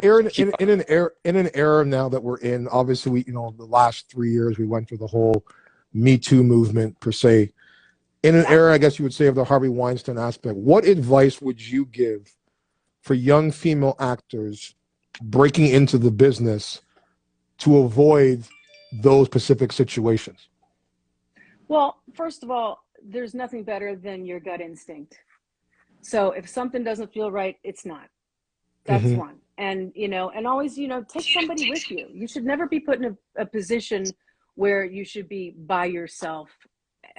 Aaron, keep in an era now that we're in, obviously we, the last 3 years we went through the whole Me Too movement per se. In an Yeah. era, I guess you would say, of the Harvey Weinstein aspect, what advice would you give for young female actors breaking into the business to avoid those specific situations? Well, first of all, there's nothing better than your gut instinct. So if something doesn't feel right, it's not. That's Hmm. one. And, and always, take somebody with you. You should never be put in a position where you should be by yourself.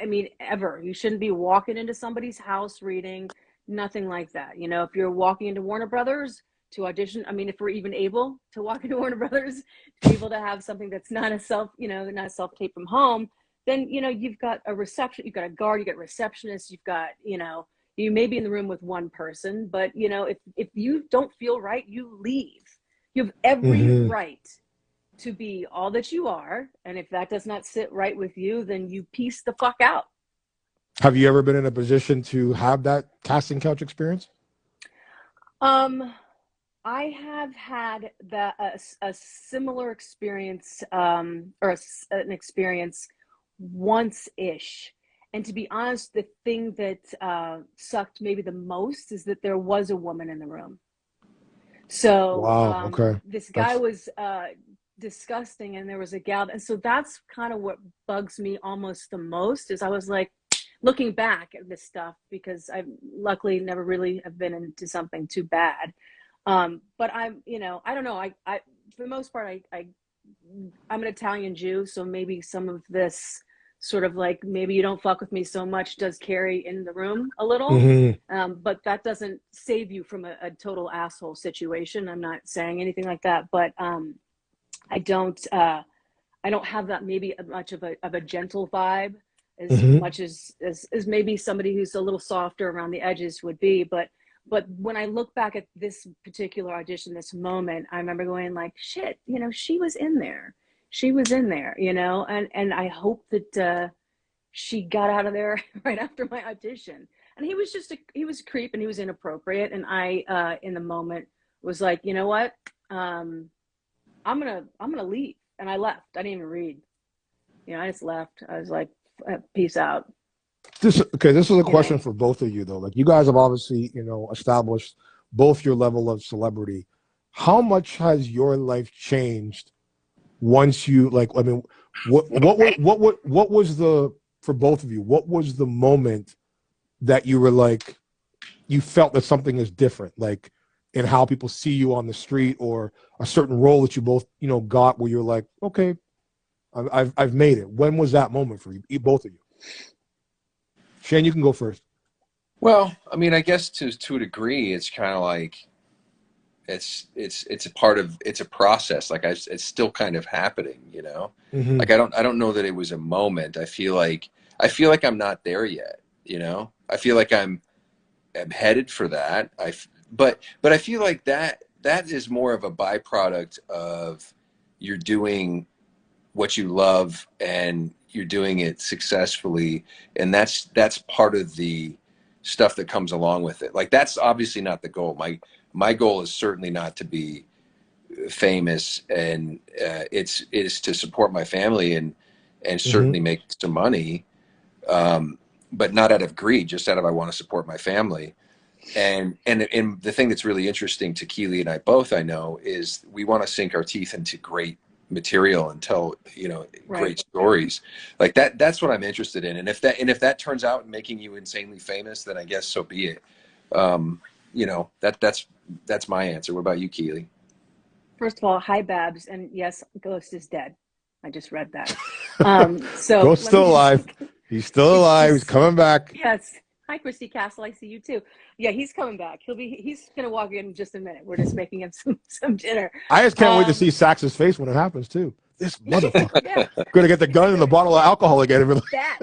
I mean, ever. You shouldn't be walking into somebody's house reading, nothing like that. If you're walking into Warner Brothers to audition, I mean, if we're even able to walk into Warner Brothers, to be able to have something that's not a not a self-tape from home, then, you've got a reception, you've got a guard, you've got a receptionist, you've got, you may be in the room with one person, but if you don't feel right, you leave. You have every Hmm. right to be all that you are, and if that does not sit right with you, then you piece the fuck out. Have you ever been in a position to have that casting couch experience? I have had a similar experience, or an experience once-ish. And to be honest, the thing that sucked maybe the most is that there was a woman in the room. So Wow. Okay. this guy That's. was disgusting, and there was a gal. And so that's kind of what bugs me almost the most, is I was like, looking back at this stuff, because I've luckily never really have been into something too bad. But I'm, I don't know. I for the most part, I'm an Italian Jew, so maybe some of this sort of like, maybe you don't fuck with me so much does carry in the room a little. Hmm. But that doesn't save you from a total asshole situation. I'm not saying anything like that, but I don't have that maybe much of a gentle vibe as Hmm. much as maybe somebody who's a little softer around the edges would be. But when I look back at this particular audition, this moment, I remember going like, shit, she was in there. She was in there, and I hope that she got out of there right after my audition. And he was a creep, and he was inappropriate. And I, in the moment, was like, you know what? I'm gonna leave. And I left. I didn't even read. I just left. I was like, peace out. This is a You know. question for both of you though. Like you guys have obviously, established both your level of celebrity. How much has your life changed once you like? I mean, what was the for both of you? What was the moment that you were like you felt that something is different, like in how people see you on the street or a certain role that you both got where you're like, okay, I've made it. When was that moment for you, both of you? Shane, you can go first. Well, I mean, I guess to a degree, it's kind of like it's a part of it's a process. Like it's still kind of happening, you know. Hmm. Like I don't know that it was a moment. I feel like I'm not there yet, you know. I feel like I'm headed for that. But I feel like that is more of a byproduct of you're doing what you love and you're doing it successfully, and that's part of the stuff that comes along with it. Like that's obviously not the goal. My goal is certainly not to be famous, and it is to support my family and Hmm. certainly make some money, but not out of greed, just out of I want to support my family. And the thing that's really interesting to Keely and I both, I know, is we want to sink our teeth into great material and tell, Right. great stories like that. That's what I'm interested in. And if that turns out making you insanely famous, then I guess so be it. That's my answer. What about you, Keely? First of all, hi Babs, and yes, Ghost is dead. I just read that. So Ghost's let me still just alive. He's still it's alive. He's just coming back. yes. Hi Christy Castle, I see you too. Yeah, he's coming back. He's gonna walk in just a minute. We're just making him some dinner. I just can't wait to see Um Sax's face when it happens too. This motherfucker. yeah, Gonna get the gun and the good. bottle of alcohol again. And be That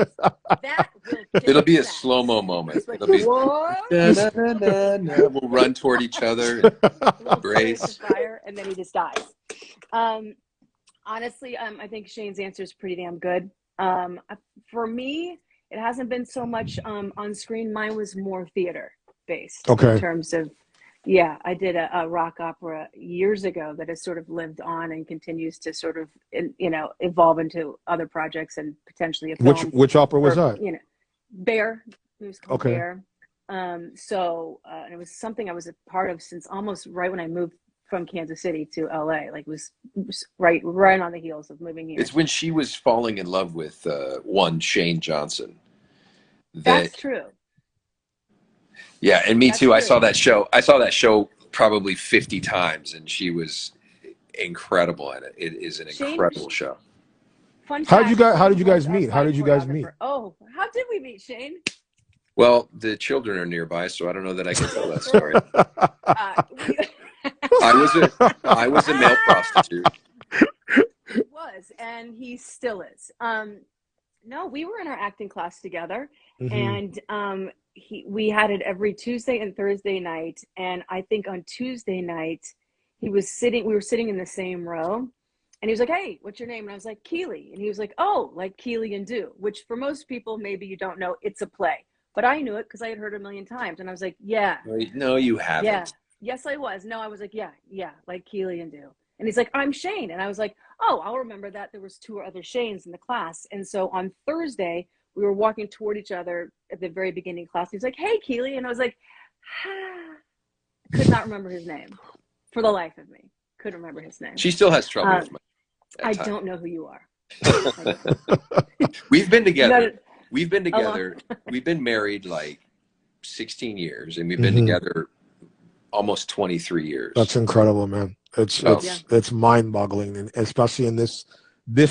that will It'll kill be a Sax. slow-mo moment. He's like, It'll be what? we'll run toward each other and A little flames of embrace. fire, and then he just dies. Um, Honestly, I think Shane's answer is pretty damn good. For me, it hasn't been so much on screen. Mine was more theater based in Okay. terms of Yeah, I did a rock opera years ago that has sort of lived on and continues to sort of, evolve into other projects and potentially a film, Which opera was or, that? Bear. It was called Okay. Bear. And it was something I was a part of since almost right when I moved from Kansas City to LA. Like, it was right on the heels of moving here. It's when she was falling in love with one Shane Johnson. That That's true. Yeah, and me That's too. I saw true. that show. I saw that show probably 50 times, and she was incredible in it. It is an Shane, incredible show. fun How did you fact, guys How did Shane you was guys our meet? How fight did you guys meet? choreographer. Oh, how did we meet, Shane? Well, the children are nearby, so I don't know that I can tell that story. We I was a male prostitute. He was, and he still is. No, we were in our acting class together, Hmm. and we had it every Tuesday and Thursday night. And I think on Tuesday night, we were sitting in the same row, and he was like, "Hey, what's your name?" And I was like, "Keely," and he was like, "Oh, like Keely and Do," which for most people maybe you don't know, it's a play, but I knew it because I had heard it a million times, and I was like, "Yeah, No, you yeah, haven't. yes, I was." No, I was like, "Yeah, yeah, like Keely and Do." And he's like, "I'm Shane," and I was like, "Oh, I'll remember that. There was two other Shanes in the class." And so on Thursday, we were walking toward each other at the very beginning of class. He's like, "Hey, Keely," and I was like, ah. Could not remember his name for the life of me. Couldn't remember his name. She still has trouble with my I at times. don't know who you are. We've been together. No, We've been a long. together. We've been married like 16 years, and we've been Hmm. together almost 23 years. That's incredible, man. It's So Yeah, it's it's mind-boggling, and especially in this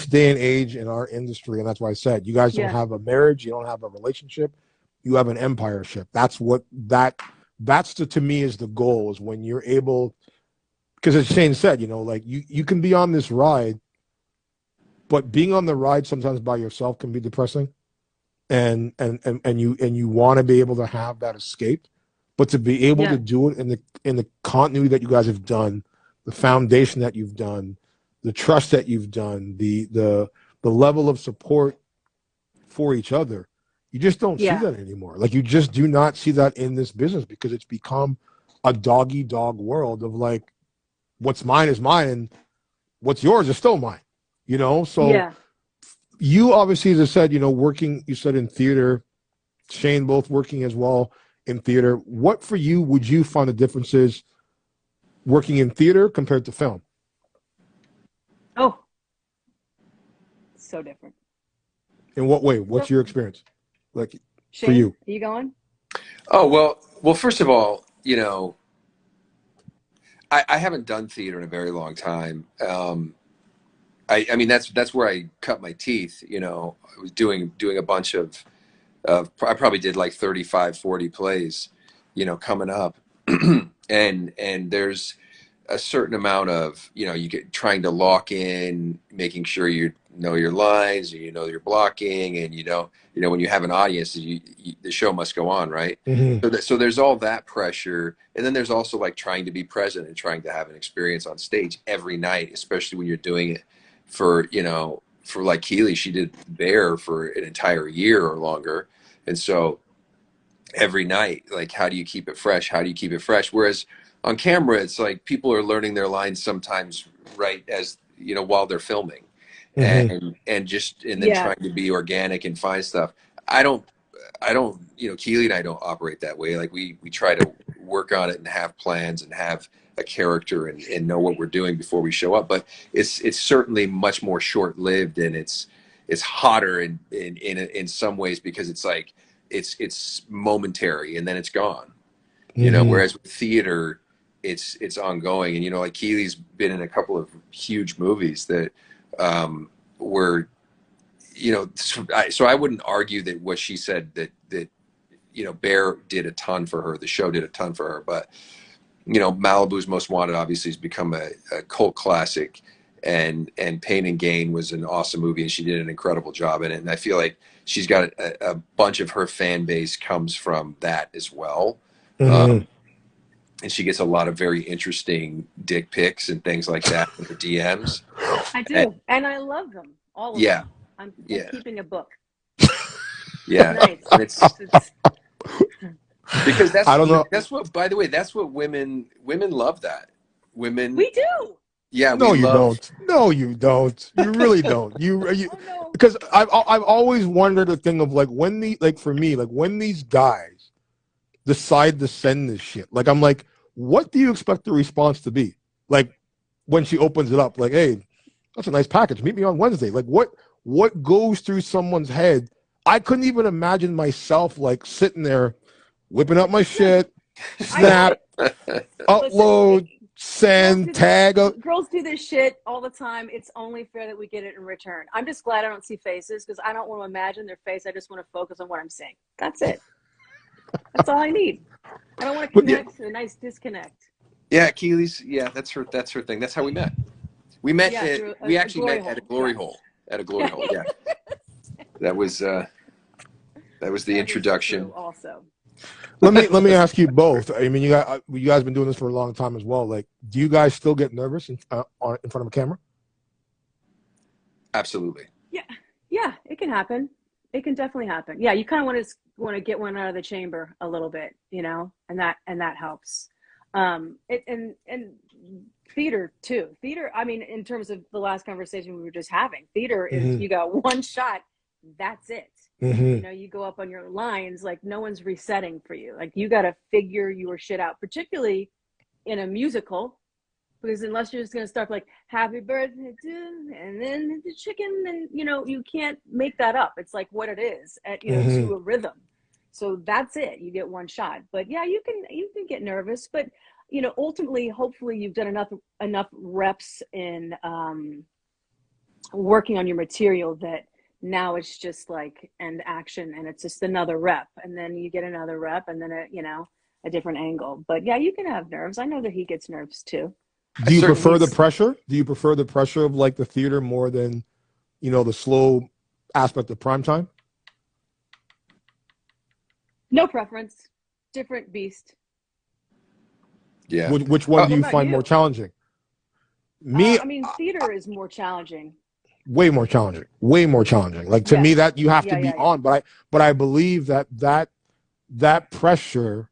day and age in our industry. And that's why I said you guys don't yeah, have a marriage, you don't have a relationship, you have an empireship. That's to me is the goal, is when you're able, because as Shane said, like you can be on this ride, but being on the ride sometimes by yourself can be depressing, and you want to be able to have that escape, but to be able to yeah, do it in the continuity that you guys have done, the foundation that you've done, the trust that you've done, the level of support for each other, you just don't see yeah, that anymore. Like, you just do not see that in this business, because it's become a doggy dog world of like, what's mine is mine, and what's yours is still mine. So yeah. you obviously, as I said, working, you said in theater, Shane both working as well in theater. What for you would you find the differences working in theater compared to film? Oh, so different. In what way? So, What's your experience like for Shane, you? are you going? Oh, well, first of all, I haven't done theater in a very long time. I mean, that's where I cut my teeth. I was doing a bunch of I probably did like 35, 40 plays, coming up. And there's a certain amount of, you get trying to lock in, making sure you know your lines, and you know your blocking, and when you have an audience, the show must go on, right? Hmm. So there's all that pressure, and then there's also like trying to be present and trying to have an experience on stage every night, especially when you're doing it for like Keely, she did Bear for an entire year or longer, and so every night, like, how do you keep it fresh? How do you keep it fresh? Whereas on camera, it's like people are learning their lines sometimes right as while they're filming, Hmm. and then Yeah, trying to be organic and find stuff. I don't Keely and I don't operate that way. Like, we try to work on it and have plans and have a character, and know what we're doing before we show up. But it's certainly much more short lived, and it's hotter in some ways, because it's like it's momentary and then it's gone. Hmm. Whereas with theater, it's ongoing. And like Keely's been in a couple of huge movies that were so I wouldn't argue that what she said, that Bear did a ton for her, the show did a ton for her. But Malibu's Most Wanted obviously has become a cult classic, and Pain and Gain was an awesome movie, and she did an incredible job in it. And I feel like she's got a bunch of her fan base comes from that as well. Hmm. Um, and she gets a lot of very interesting dick pics and things like that in her DMs. I And do, and I love them, all of yeah, them. I'm yeah, keeping a book. It's yeah. nice. And It's Because that's, I don't know. that's what, by the way, that's what women love that. Women, We do. yeah, we No, you love. don't. No, you don't. You really don't. You Oh no. because I've always wondered the thing of like when the like for me like when these guys decide to send this shit, like I'm like, what do you expect the response to be? Like when she opens it up, like, hey, that's a nice package. Meet me on Wednesday. Like what goes through someone's head? I couldn't even imagine myself like sitting there whipping up my shit, snap, upload, Listen, send, tag. girls do this shit all the time. It's only fair that we get it in return. I'm just glad I don't see faces because I don't want to imagine their face. I just want to focus on what I'm saying. That's it. That's all I need. I don't want to connect. A nice disconnect. Yeah, Keely's. Yeah, that's her thing. That's how we met. We met. We actually met at a glory hole. At a glory hole. Yeah. That was the introduction. Also. Let me ask you both. I mean, you guys been doing this for a long time as well. Like, do you guys still get nervous in front of a camera? Absolutely. Yeah, it can happen. It can definitely happen. Yeah, you kind of want to get one out of the chamber a little bit, you know, and that helps. And theater too. Theater. I mean, in terms of the last conversation we were just having, theater is you got one shot. That's it. You know, you go up on your lines, like no one's resetting for you. Like you got to figure your shit out, particularly in a musical, because unless you're just going to start like happy birthday to, and then the chicken, and you know, you can't make that up. It's like what it is at, you know, to a rhythm. So that's it. You get one shot. But yeah, you can get nervous, but you know, ultimately, hopefully you've done enough reps in working on your material that now it's just like end action and it's just another rep, and then you get another rep, and then a different angle. But yeah, you can have nerves. I know that he gets nerves too. Do you prefer the pressure? Do you prefer the pressure of like the theater more than, you know, the slow aspect of prime time? No preference. Different beast. Yeah. Which one do you find more challenging? Me, I mean, theater is more challenging. Way more challenging. Way more challenging. Like to me, that you have to be on. But I believe that pressure,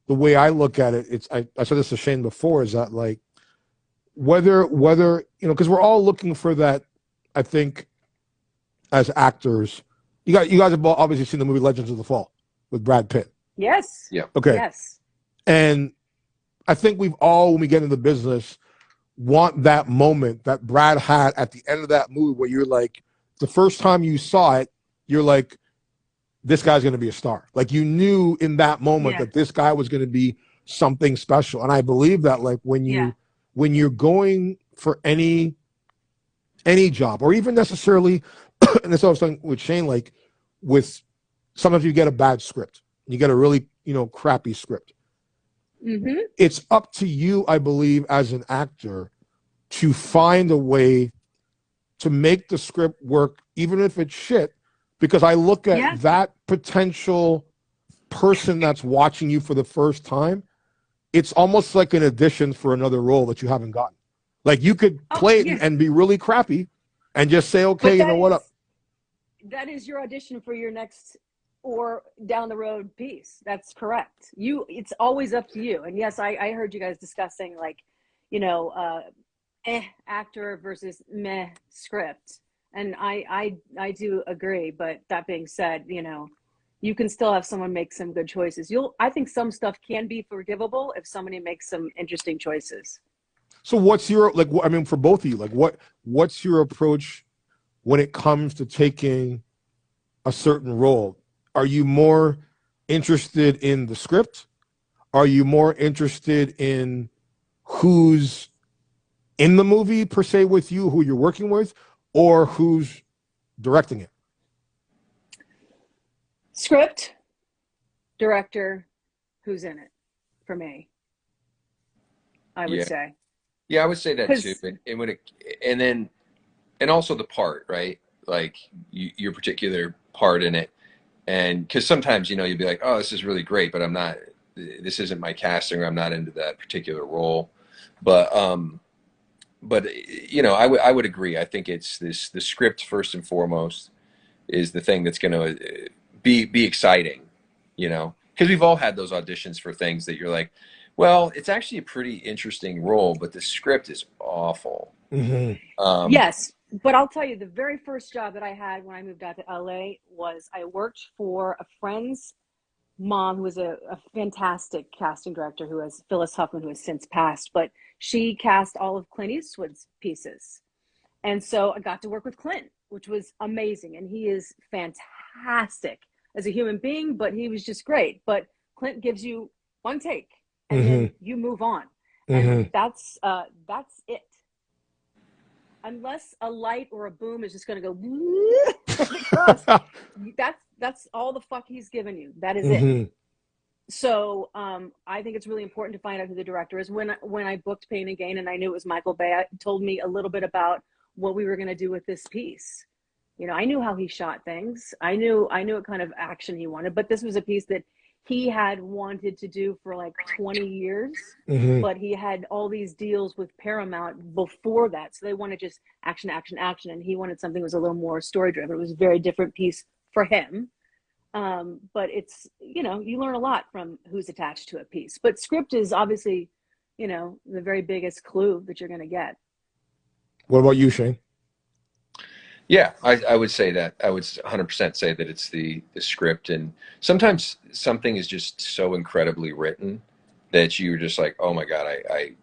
the way I look at it, I said this to Shane before, is that like whether you know, because we're all looking for that. I think as actors, you guys have obviously seen the movie Legends of the Fall with Brad Pitt. Yes. Yeah. Okay. Yes. And I think we've all, when we get into business, want that moment that Brad had at the end of that movie where you're like, the first time you saw it, you're like, this guy's going to be a star. Like you knew in that moment that this guy was going to be something special. And I believe that like when you're going for any job, or even necessarily, and that's what I was talking with Shane, like with sometimes you get a bad script, you get a really, you know, crappy script. It's up to you, I believe, as an actor to find a way to make the script work, even if it's shit, because I look at that potential person that's watching you for the first time. It's almost like an audition for another role that you haven't gotten. Like you could play it and be really crappy and just say, okay, you know what? That is your audition for your next or down the road piece. That's correct. It's always up to you. And yes, I heard you guys discussing like, you know, actor versus meh script. And I do agree. But that being said, you know, you can still have someone make some good choices. I think some stuff can be forgivable if somebody makes some interesting choices. So what's your, like, I mean, for both of you, like what's your approach when it comes to taking a certain role? Are you more interested in the script? Are you more interested in who's in the movie per se with you, who you're working with, or who's directing it? Script, director, who's in it for me, I would say. Yeah, I would say that too. And also the part, right? Like your particular part in it. And because sometimes, you know, you'd be like, oh, this is really great, but this isn't my casting, or I'm not into that particular role. But you know, I would agree. I think it's the script first and foremost is the thing that's going to be exciting, you know, because we've all had those auditions for things that you're like, well, it's actually a pretty interesting role, but the script is awful. Yes, but I'll tell you, the very first job that I had when I moved out to LA was I worked for a friend's mom who was a fantastic casting director, who has Phyllis Huffman, who has since passed, but she cast all of Clint Eastwood's pieces. And so I got to work with Clint, which was amazing. And he is fantastic as a human being, but he was just great. But Clint gives you one take and then you move on. And that's it. Unless a light or a boom is just going to go across, that's all the fuck he's given you. That is it. So I think it's really important to find out who the director is. When I booked Pain and Gain and I knew it was Michael Bay, it told me a little bit about what we were going to do with this piece. You know, I knew how he shot things. I knew what kind of action he wanted, but this was a piece that he had wanted to do for like 20 years, but he had all these deals with Paramount before that. So they wanted just action, action, action. And he wanted something that was a little more story driven. It was a very different piece for him. But it's, you know, you learn a lot from who's attached to a piece, but script is obviously, you know, the very biggest clue that you're going to get. What about you, Shane? Yeah, I would say that. I would 100% say that it's the script. And sometimes something is just so incredibly written that you're just like, oh my God, I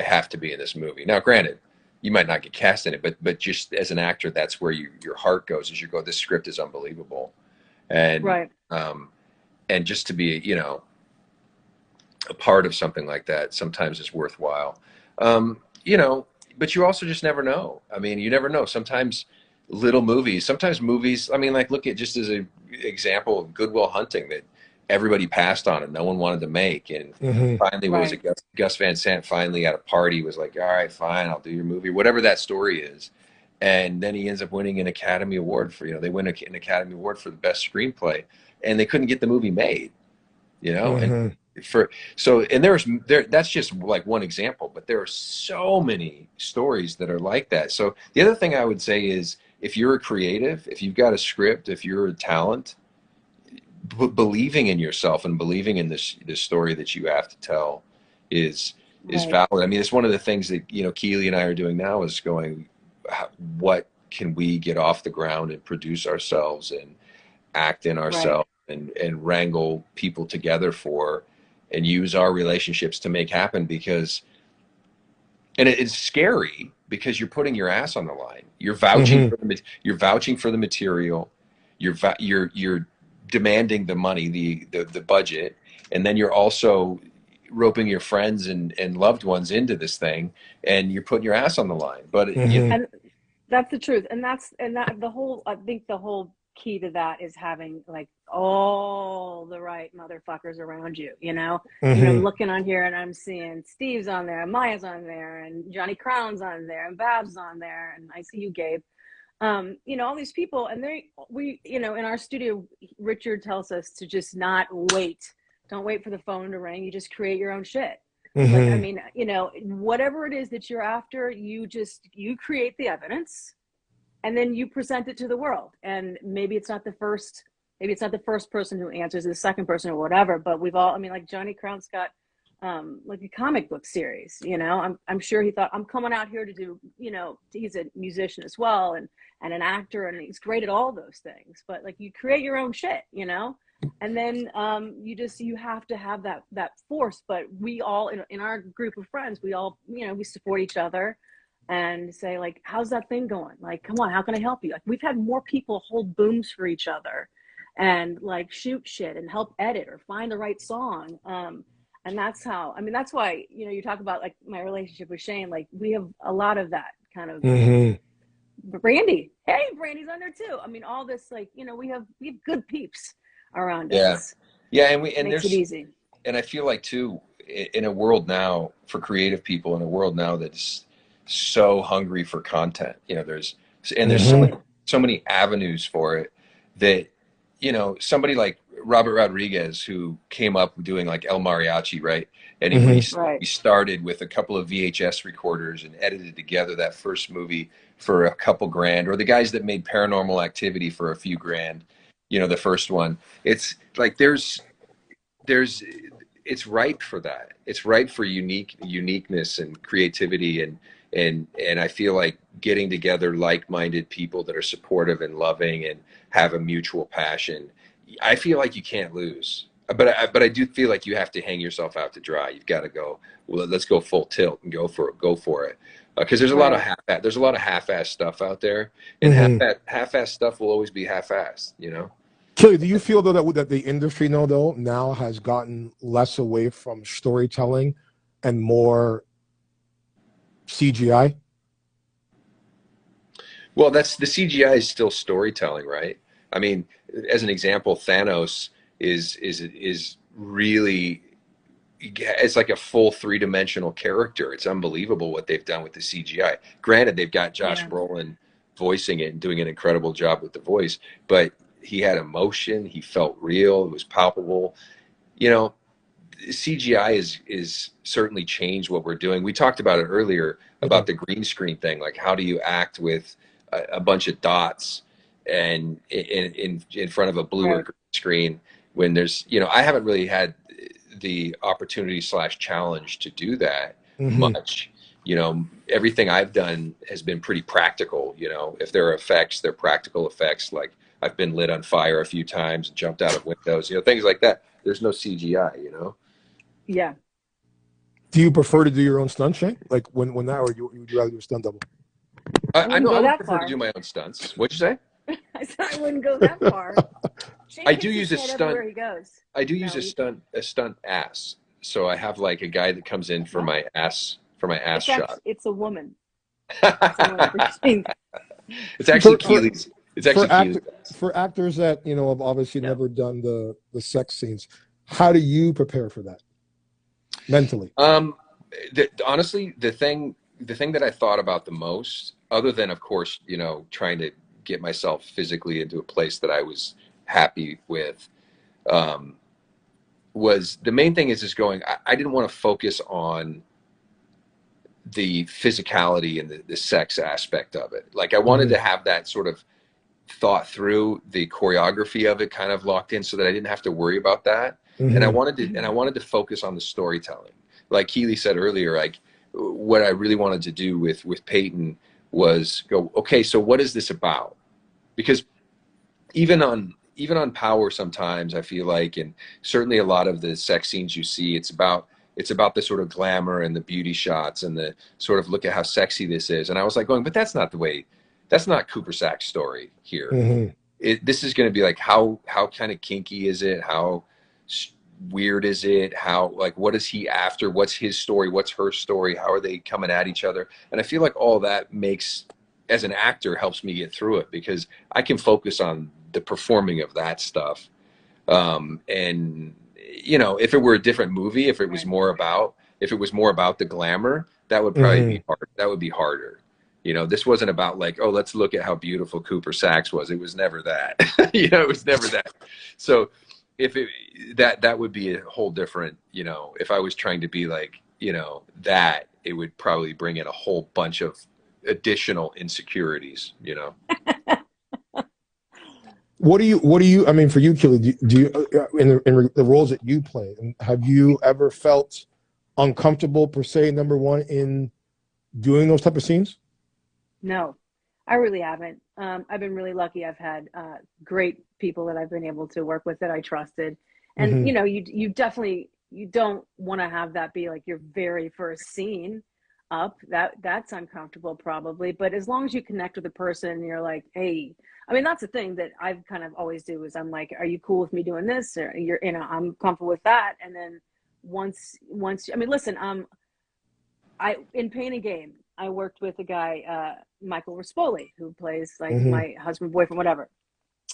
have to be in this movie. Now, granted, you might not get cast in it, but just as an actor, that's where your heart goes, as you go, this script is unbelievable. And, right. And just to be, you know, a part of something like that sometimes is worthwhile. You know, but you also just never know. I mean, you never know. Sometimes movies, I mean, like look at just as an example of Good Will Hunting that everybody passed on and no one wanted to make. And finally, what was it? Gus Van Sant finally at a party was like, all right, fine, I'll do your movie, whatever that story is. And then he ends up winning an Academy Award for, you know, they win an Academy Award for the best screenplay and they couldn't get the movie made, you know? And that's just like one example, but there are so many stories that are like that. So the other thing I would say is if you're a creative, if you've got a script, if you're a talent, believing in yourself and believing in this story that you have to tell is valid. I mean, it's one of the things that, you know, Keely and I are doing now is going, what can we get off the ground and produce ourselves and act in ourselves and wrangle people together for, and use our relationships to make happen because, and it's scary because you're putting your ass on the line. You're vouching you're vouching for the material. You're demanding the money, the budget, and then you're also roping your friends and loved ones into this thing, and you're putting your ass on the line. But and that's the truth, and that the whole, I think the whole key to that is having like all the right motherfuckers around you, you know. And I'm looking on here and I'm seeing Steve's on there, Maya's on there, and Johnny Crown's on there, and Bab's on there, and I see you, Gabe. You know, all these people, and we, you know, in our studio, Richard tells us to just not wait. Don't wait for the phone to ring. You just create your own shit. Like, I mean, you know, whatever it is that you're after, you create the evidence and then you present it to the world. And maybe it's not the first person who answers, the second person or whatever, but we've all, I mean, like Johnny Crown's got like a comic book series, you know. I'm sure he thought, I'm coming out here to do, you know, he's a musician as well and an actor, and he's great at all those things, but like you create your own shit, you know. And then you have to have that force. But we all in our group of friends, we all, you know, we support each other and say like, how's that thing going? Like, come on, how can I help you? Like, we've had more people hold booms for each other and like shoot shit and help edit or find the right song. And that's how, I mean, that's why, you know, you talk about like my relationship with Shane, like we have a lot of that kind of Brandy. Hey, Brandy's on there too. I mean, all this, like, you know, we have good peeps around us. Yeah. And makes it easy. And I feel like too, in a world now for creative people, in a world now that's so hungry for content, you know, there's so many avenues for it that, you know, somebody like Robert Rodriguez, who came up doing like El Mariachi, right? And he started with a couple of VHS recorders and edited together that first movie for a couple grand, or the guys that made Paranormal Activity for a few grand, you know, the first one. It's like there's there's it's ripe for that. It's ripe for uniqueness and creativity, and I feel like getting together like-minded people that are supportive and loving and have a mutual passion. I feel like you can't lose. But I do feel like you have to hang yourself out to dry. You've got to go, well, let's go full tilt and go for it. Because there's a lot of Right. half-ass stuff out there, and Mm-hmm. half-ass stuff will always be half-assed, you know? Kelly, do you feel though that the industry though now has gotten less away from storytelling and more CGI? Well, that's the CGI is still storytelling, right? I mean, as an example, Thanos is really, it's like a full three-dimensional character. It's unbelievable what they've done with the CGI. Granted, they've got Josh Yeah. Brolin voicing it and doing an incredible job with the voice, but he had emotion, he felt real, it was palpable. You know, CGI is certainly changed what we're doing. We talked about it earlier Mhm. about the green screen thing. Like, how do you act with a bunch of dots and in front of a blue or Right. green screen when there's, you know, I haven't really had the opportunity slash challenge to do that Mhm. much. You know, everything I've done has been pretty practical. You know, if there are effects, they're practical effects. Like I've been lit on fire a few times, jumped out of windows, you know, things like that. There's no CGI, you know. Yeah. Do you prefer to do your own stunt, Shane? Like when that, or would you rather do a stunt double? I I wouldn't know I go would that prefer to do far. my own stunts. What'd you say? I said I wouldn't go that far. Shane I do hits his use a head stunt. everywhere he goes. I do use No, you a stunt ass. So I have like a guy that comes in what? for my ass It's shot. actually it's a woman. Someone between It's actually for Keely's. It's for actually act Keely's ass. for actors that have obviously no. never done the sex scenes, how do you prepare for that mentally? Um, honestly, the thing that I thought about the most, other than of course, you know, trying to get myself physically into a place that I was happy with, um, was the main thing is just going. I didn't want to focus on the physicality and the sex aspect of it. Like I wanted Hmm. to have that sort of thought through the choreography of it kind of locked in so that I didn't have to worry about that. Hmm. And I wanted to focus on the storytelling. Like Keely said earlier, like what I really wanted to do with Peyton was go, okay, so what is this about? Because even on Power sometimes I feel like, and certainly a lot of the sex scenes you see, it's about the sort of glamour and the beauty shots and the sort of look at how sexy this is. And I was like going, but that's not Cooper Sax's story here. Hmm. This is going to be like how kind of kinky is it? How weird is it? How, like, what is he after? What's his story? What's her story? How are they coming at each other? And I feel like all that makes, as an actor, helps me get through it because I can focus on the performing of that stuff. And you know, if it were a different movie, Right. if it was more about the glamour, that would probably Hmm. be hard. That would be harder. You know, this wasn't about like, oh, let's look at how beautiful Cooper Saxx was. It was never that. You know, it was never that. So if it that would be a whole different, you know, if I was trying to be like, you know, that, it would probably bring in a whole bunch of additional insecurities, you know. What do you I mean, for you, Kelly, do you in the roles that you play, have you ever felt uncomfortable per se, number one, in doing those type of scenes? No, I really haven't. I've been really lucky. I've had great people that I've been able to work with that I trusted. And Hmm. you definitely you don't want to have that be like your very first scene up. That's uncomfortable probably. But as long as you connect with the person and you're like, hey, I mean that's the thing that I've kind of always do is I'm like, are you cool with me doing this? Or I'm comfortable with that. And then once I mean, listen, I in Paint a Game, I worked with a guy, Michael Rispoli, who plays like Hmm. my husband, boyfriend, whatever.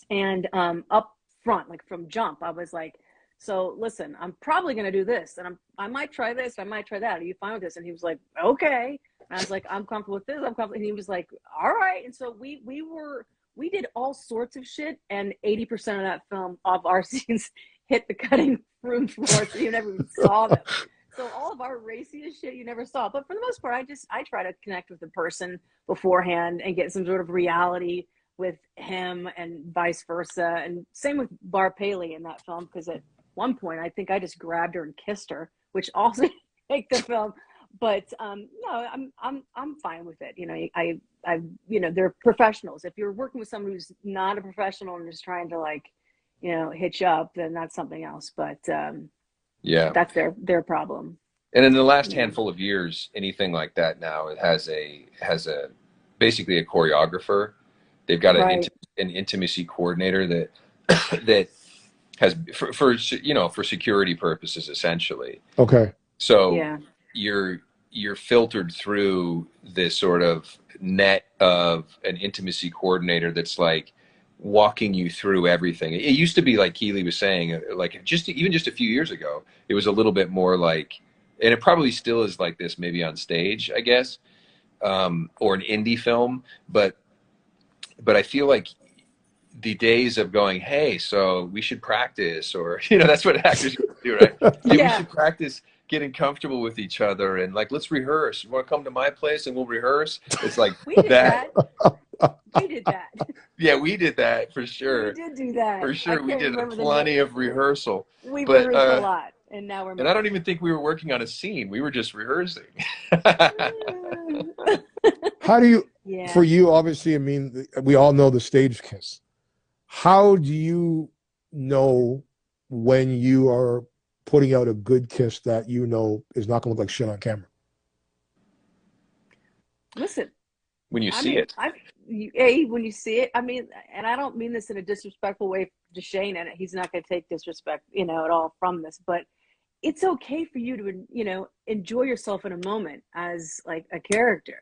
And up front, like from jump, I was like, "So listen, I'm probably going to do this, and I might try this, I might try that. Are you fine with this?" And he was like, "Okay." And I was like, "I'm comfortable with this. I'm comfortable." And he was like, "All right." And so we did all sorts of shit, and 80% of that film of our scenes hit the cutting room floor, so you never even saw them. So all of our raciest shit you never saw. But for the most part, I try to connect with the person beforehand and get some sort of reality with him and vice versa. And same with Bar Paley in that film because one point, I think I just grabbed her and kissed her, which also make the film. But no, I'm fine with it. You know, you know, they're professionals. If you're working with someone who's not a professional and just trying to, like, you know, hitch up, then that's something else. But Yeah. that's their problem. And in the last Yeah. handful of years, anything like that now, it has a basically a choreographer. They've got Right. an intimacy coordinator that that has for you know, for security purposes essentially. Okay. So Yeah. you're filtered through this sort of net of an intimacy coordinator that's like walking you through everything. It used to be, like Keely was saying, like even just a few years ago, it was a little bit more like, and it probably still is like this maybe on stage, I guess, or an indie film, but I feel like the days of going, hey, so we should practice, or, you know, that's what actors do, right? Hey, we Yeah. should practice getting comfortable with each other, and like, let's rehearse. You want to come to my place and we'll rehearse? It's like We did that. We did that. Yeah, we did that for sure. We did do that. For sure, we did remember plenty of rehearsal. We But rehearsed a lot, and now we're and I don't even think we were working on a scene. We were just rehearsing. How do you, Yeah. for you, obviously, I mean, we all know the stage kiss. How do you know when you are putting out a good kiss that you know is not going to look like shit on camera? Listen, When you I see mean, it. when you see it, I mean, and I don't mean this in a disrespectful way to Shane, and he's not going to take disrespect, you know, at all from this, but it's okay for you to, you know, enjoy yourself in a moment as like a character,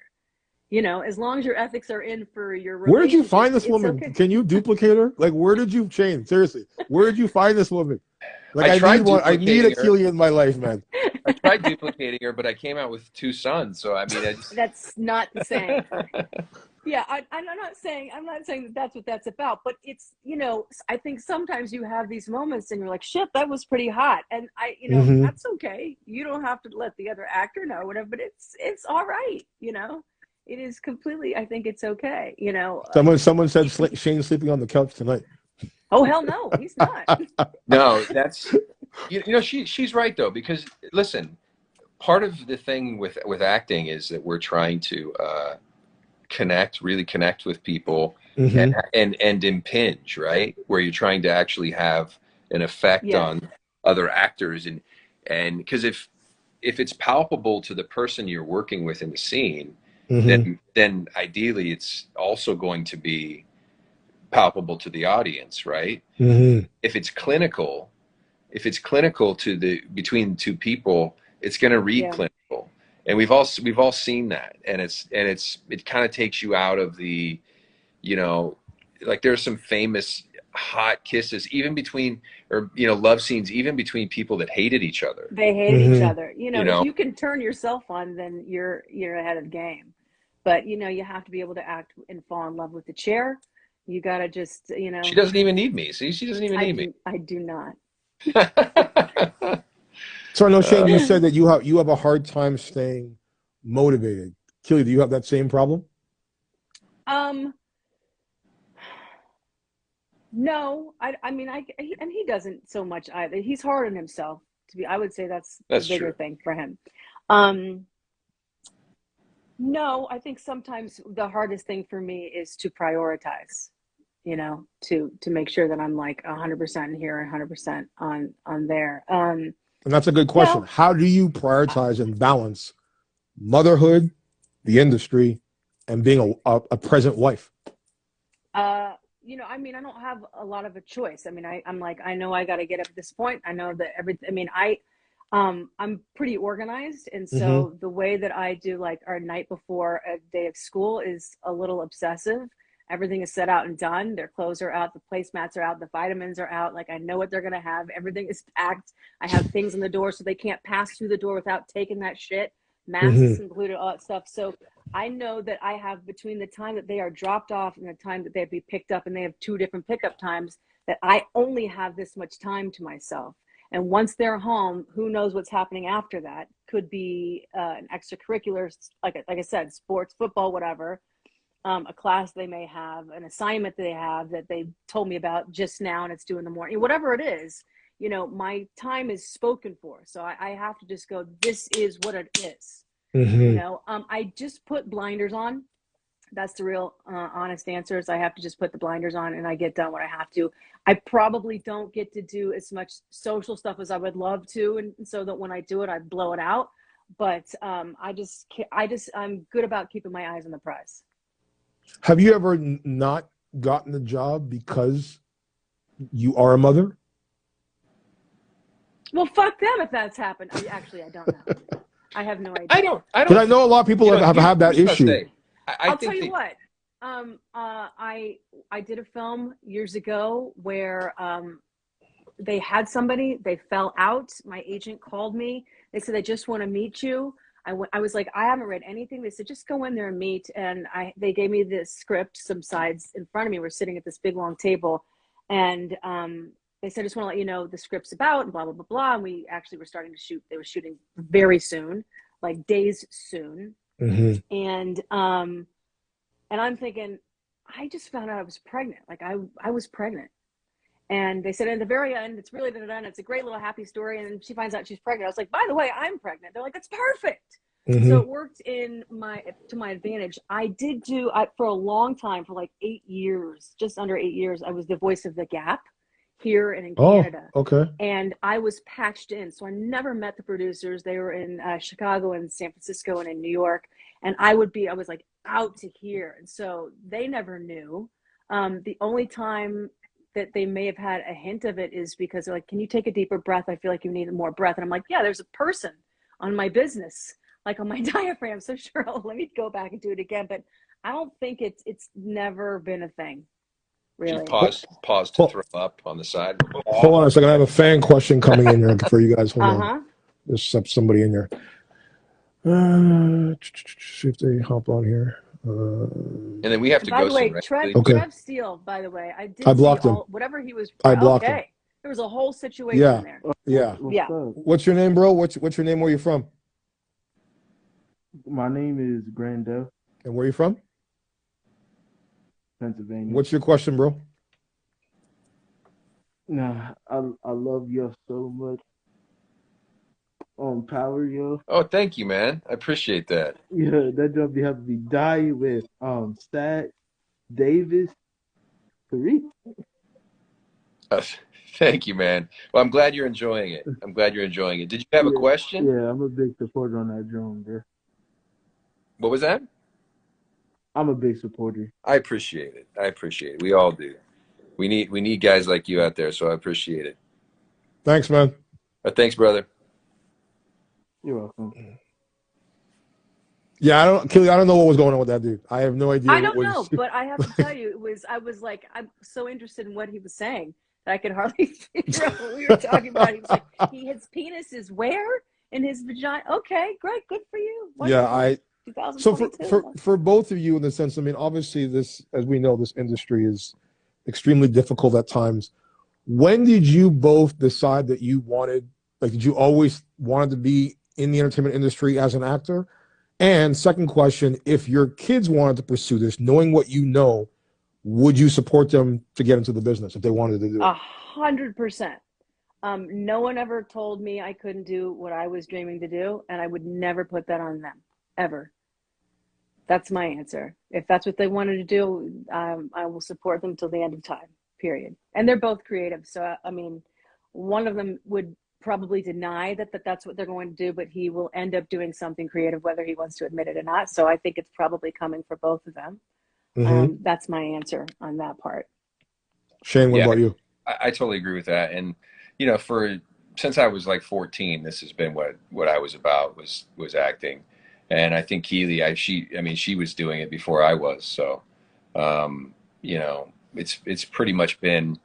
you know, as long as your ethics are in for your relationship. Where did you find this it's woman? okay. Can you duplicate her? Like, where did you change? Seriously, where did you find this woman? Like, I I tried need one. I need a duplicating her. Keely in my life, man. I tried duplicating her, but I came out with two sons. So I mean, I just... That's not the same. Yeah, I'm not saying that that's what that's about, but it's, you know, I think sometimes you have these moments and you're like, shit, that was pretty hot, and you know, Mhm. that's okay. You don't have to let the other actor know, whatever, but it's all right, you know. It is completely. I think it's okay, you know. Someone said Shane's sleeping on the couch tonight. Oh hell no, he's not. No, that's you know, she's right though, because listen, part of the thing with acting is that we're trying to really connect with people, Mhm. and impinge, right? Where you're trying to actually have an effect Yes. on other actors, and because if it's palpable to the person you're working with in the scene, Mhm. then ideally it's also going to be palpable to the audience, right? Mhm. If it's clinical to the between two people, it's going to read Yeah. clinical, and we've all seen that, and it kind of takes you out of the, you know, like there's some famous hot kisses even between, or you know, love scenes even between people that hated each other. They hate each Mhm. other. You know, if you can turn yourself on, then you're ahead of the game. But you know, you have to be able to act and fall in love with the chair. You gotta just, you know. She doesn't even need me. See, she doesn't even need me. I do not. So I know, Shane, you said that you have a hard time staying motivated. Keely, do you have that same problem? No, I mean, and he doesn't so much either. He's hard on himself I would say that's the bigger true. thing for him. No, I think sometimes the hardest thing for me is to prioritize, you know, to make sure that I'm like 100% here and 100% on there. And that's a good question. How do you prioritize and balance motherhood, the industry, and being a present wife? You know, I mean, I don't have a lot of a choice. I mean, I'm like, I know I got to get up at this point. I know that I mean, I'm pretty organized. And so the way that I do like our night before a day of school is a little obsessive. Everything is set out and done. Their clothes are out. The placemats are out. The vitamins are out. Like, I know what they're going to have. Everything is packed. I have things in the door so they can't pass through the door without taking that shit. Masks included, all that stuff. So I know that I have, between the time that they are dropped off and the time that they'd be picked up, and they have 2 different pickup times, that I only have this much time to myself. And once they're home, who knows what's happening after that? Could be an extracurricular, like I said, sports, football, whatever. A class they may have, an assignment they have that they told me about just now and it's due in the morning, whatever it is, you know, my time is spoken for. So I have to just go, this is what it is. You know, I just put blinders on. That's the real honest answer is I have to just put the blinders on and I get done what I have to. I probably don't get to do as much social stuff as I would love to. And so that when I do it, I blow it out. But I'm good about keeping my eyes on the prize. Have you ever not gotten the job because you are a mother? Well, fuck them if that's happened. I don't know. I have no idea. I don't. Because I know a lot of people have had that issue. I'll tell you what. I did a film years ago where they had somebody. They fell out. My agent called me. They said, "I just want to meet you." I was like, "I haven't read anything." They said, "Just go in there and meet." And they gave me this script, some sides in front of me. We're sitting at this big long table, and they said, "I just want to let you know the script's about," and blah blah blah blah. And we actually were starting to shoot. They were shooting very soon, like days soon. And I'm thinking, I just found out I was pregnant. Like I was pregnant. And they said at the very end, it's really done. It's a great little happy story. And she finds out she's pregnant. I was like, by the way, I'm pregnant. They're like, that's perfect. So it worked to my advantage. I did for a long time, for like 8 years, just under 8 years, I was the voice of the Gap here and in Canada. Okay. And I was patched in. So I never met the producers. They were in Chicago and San Francisco and in New York. And I was like out to here. And so they never knew. The only time that they may have had a hint of it is because they're like, can you take a deeper breath? I feel like you need more breath. And I'm like, yeah, there's a person on my business, like on my diaphragm. So sure, let me go back and do it again. But I don't think it's never been a thing. Really. Pause to throw up on the side. Hold on a second. I have a fan question coming in here for you guys. Hold on. There's somebody in there. See if they hop on here. And then we have to by go. The way, Trev Steele, by the way, I blocked him. Whatever he was. I blocked him. There was a whole situation there. Yeah. What's your name, bro? What's your name? Where you from? My name is Grandel. And where you from? Pennsylvania. What's your question, bro? Nah, I love you so much. On Power, yo. Oh, thank you, man. I appreciate that. Yeah, that job you have to be dying with Saxxe, Davis, Tariq. Thank you, man. Well, I'm glad you're enjoying it. Did you have a question? Yeah, I'm a big supporter on that drone, bro. What was that? I'm a big supporter. I appreciate it. We all do. We need guys like you out there, so I appreciate it. Thanks, man. Thanks, brother. You're welcome. Yeah, I don't know what was going on with that dude. I have no idea. I don't know, but I have to tell you, I was like, I'm so interested in what he was saying that I could hardly figure out what we were talking about. He was like, his penis is where? In his vagina. Okay, great, good for you. Wonderful. Yeah, so for both of you, in the sense, I mean, obviously this, as we know, this industry is extremely difficult at times. When did you both decide that you wanted, like, did you always wanted to be in the entertainment industry as an actor? And second question, if your kids wanted to pursue this, knowing what you know, would you support them to get into the business if they wanted to do it? 100%. No one ever told me I couldn't do what I was dreaming to do, and I would never put that on them, ever. That's my answer. If that's what they wanted to do, I will support them till the end of time, period. And they're both creative. So, I mean, one of them would probably deny that's what they're going to do, but he will end up doing something creative, whether he wants to admit it or not. So I think it's probably coming for both of them. That's my answer on that part. Shane, what about you? I totally agree with that. And, you know, since I was like 14, this has been what I was about, was acting. And I think Keely, she was doing it before I was. So, you know, it's pretty much been,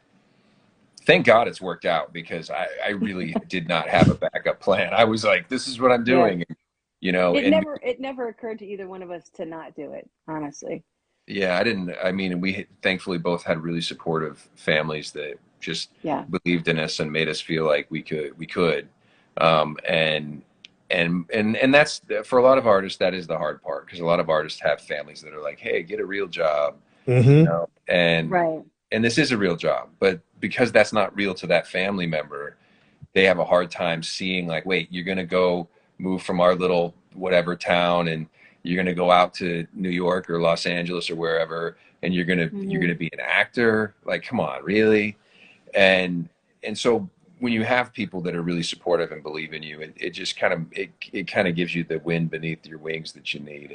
thank God it's worked out, because I really did not have a backup plan. I was like, this is what I'm doing. Yeah. You know, it never occurred to either one of us to not do it, honestly. Yeah, we thankfully both had really supportive families that just believed in us and made us feel like we could. And that's, for a lot of artists, that is the hard part, because a lot of artists have families that are like, hey, get a real job, you know, and this is a real job, but because that's not real to that family member, they have a hard time seeing like, wait, you're going to go move from our little whatever town and you're going to go out to New York or Los Angeles or wherever, and you're going to be an actor. Like, come on, really? And so when you have people that are really supportive and believe in you, it just kind of it kind of gives you the wind beneath your wings that you need.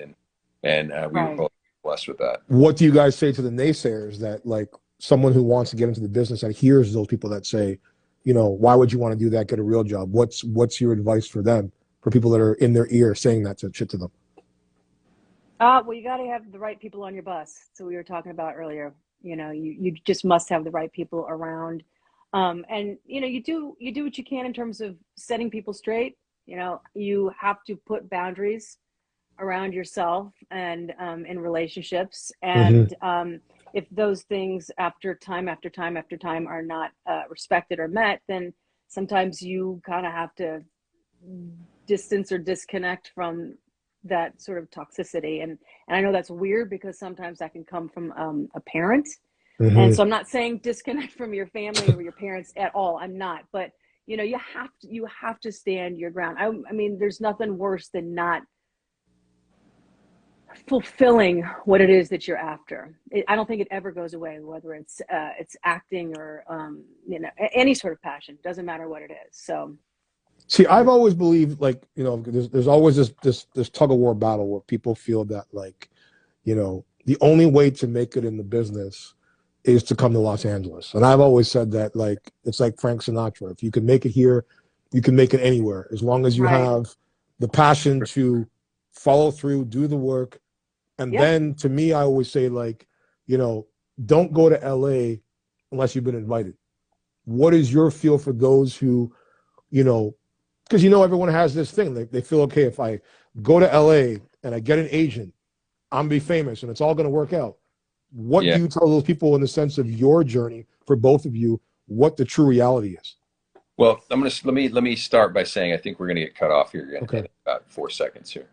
And we were Right. both blessed with that. What do you guys say to the naysayers that, like, someone who wants to get into the business and hears those people that say, you know, why would you want to do that? Get a real job. What's your advice for them, for people that are in their ear saying that shit to them? Well, you got to have the right people on your bus. So we were talking about earlier. You know, you just must have the right people around. And you know, you do what you can in terms of setting people straight. You know, you have to put boundaries around yourself and in relationships. And if those things after time are not respected or met, then sometimes you kind of have to distance or disconnect from that sort of toxicity. And I know that's weird because sometimes that can come from a parent. And so I'm not saying disconnect from your family or your parents at all. I'm not. But you know, you have to stand your ground. I mean, there's nothing worse than not fulfilling what it is that you're after. I don't think it ever goes away, whether it's acting or you know, any sort of passion. Doesn't matter what it is. So See, I've always believed, like, you know, there's always this tug of war battle where people feel that, like, you know, the only way to make it in the business is to come to Los Angeles. And I've always said that, like, it's like Frank Sinatra. If you can make it here, you can make it anywhere, as long as you have the passion to follow through, do the work. And then, to me, I always say, like, you know, don't go to LA unless you've been invited. What is your feel for those who, you know, because, you know, everyone has this thing. They feel, okay, if I go to LA and I get an agent, I'm going to be famous and it's all going to work out. What do you tell those people in the sense of your journey, for both of you, what the true reality is? Well, let me start by saying I think we're going to get cut off here in about 4 seconds here.